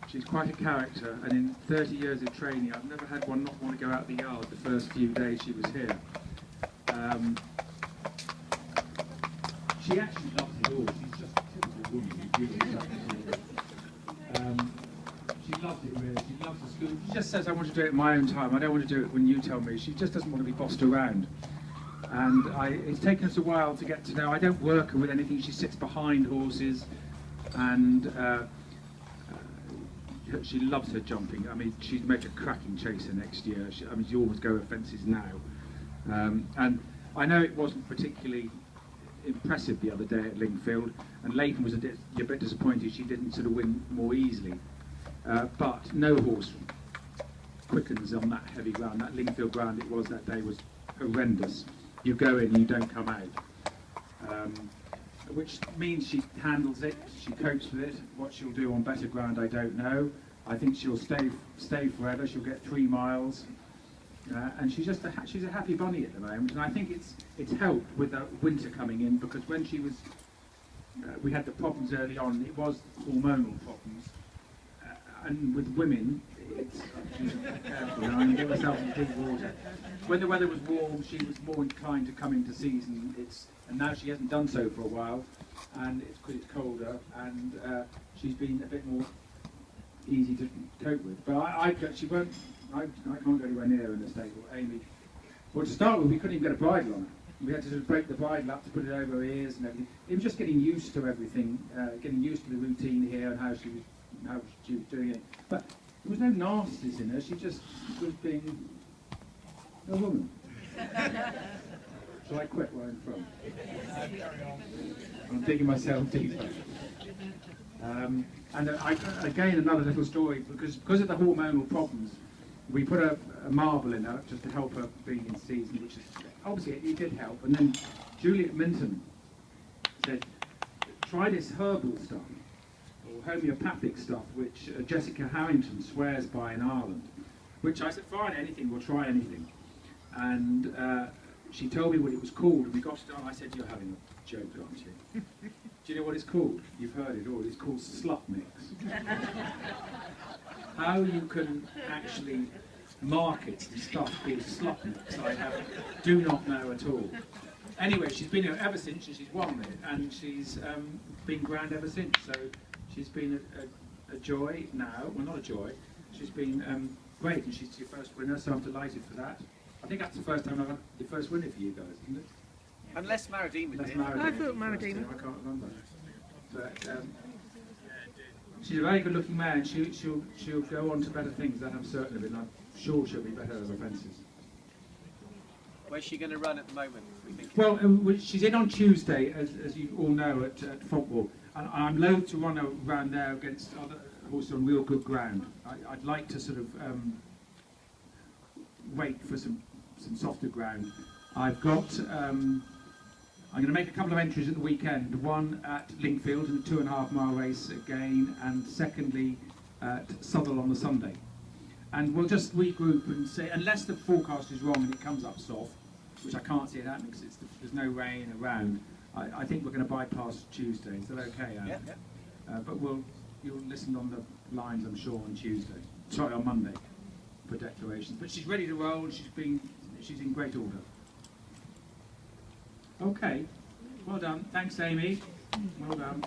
She's quite a character, and in 30 years of training, I've never had one not want to go out the yard the first few days she was here. She actually loves it all. She's just a typical woman. She loves it really. She loves the school. She just says, I want to do it in my own time. I don't want to do it when you tell me. She just doesn't want to be bossed around. And it's taken us a while to get to know. I don't work her with anything. She sits behind horses, and she loves her jumping. I mean, she'd make a cracking chaser next year. I mean, she always go her fences now. And I know it wasn't particularly impressive the other day at Lingfield, and Leighton was a bit disappointed she didn't sort of win more easily. But no horse quickens on that heavy ground. That Lingfield ground it was that day was horrendous. You go in and you don't come out. Which means she handles it, she copes with it. What she'll do on better ground, I don't know. I think she'll stay forever. She'll get 3 miles, and she's a happy bunny at the moment. And I think it's helped with the winter coming in, because when she was, we had the problems early on. It was hormonal problems, and with women, it's careful. You know, and get myself in deep water. When the weather was warm, she was more inclined to come into season. And now she hasn't done so for a while, and it's because it's colder, and she's been a bit more easy to cope with. But she won't. I can't go anywhere near her in the stable. Amy. Well, to start with, we couldn't even get a bridle on her. We had to sort of break the bridle up to put it over her ears and everything. It was just getting used to everything, getting used to the routine here and how she was doing it. But there was no nastiness in her. She just was being a woman. Shall I quit where I'm from? I'm digging myself deeper. And again, another little story, because of the hormonal problems, we put a marble in her just to help her being in season, which is obviously it did help. And then Juliet Minton said, try this herbal stuff, or homeopathic stuff, which Jessica Harrington swears by in Ireland. Which I said, fine, anything, we'll try anything. And she told me what it was called, and we got it on. I said, you're having a joke, aren't you? Do you know what it's called? You've heard it all. It's called slut mix. How you can actually market the stuff called slut mix, I do not know at all. Anyway, she's been here ever since, and she's won it, and she's been grand ever since. So she's been a joy now. Well, not a joy. She's been great, and she's your first winner, so I'm delighted for that. I think that's the first time I've had the first winner for you guys, isn't it? Unless Maradine was in. I thought Maradine. I can't remember. But she's a very good-looking man. She'll go on to better things, that I'm certain of it. And I'm sure she'll be better at her fences. Where's she going to run at the moment? We think? Well, she's in on Tuesday, as you all know, at Fontwell. And I'm loath to run around there against other horses on real good ground. I'd like to sort of wait for some softer ground. I've got. I'm going to make a couple of entries at the weekend. One at Lingfield in a 2.5 mile race again, and secondly at Southwell on the Sunday. And we'll just regroup and say, unless the forecast is wrong and it comes up soft, which I can't see it happening because there's no rain around, I think we're going to bypass Tuesday. Is that okay, Alan? Yeah. But you'll listen on the lines, I'm sure, on Tuesday. Sorry, on Monday for declarations. But she's ready to roll. She's in great order. Okay, well done. Thanks, Amy. Well done.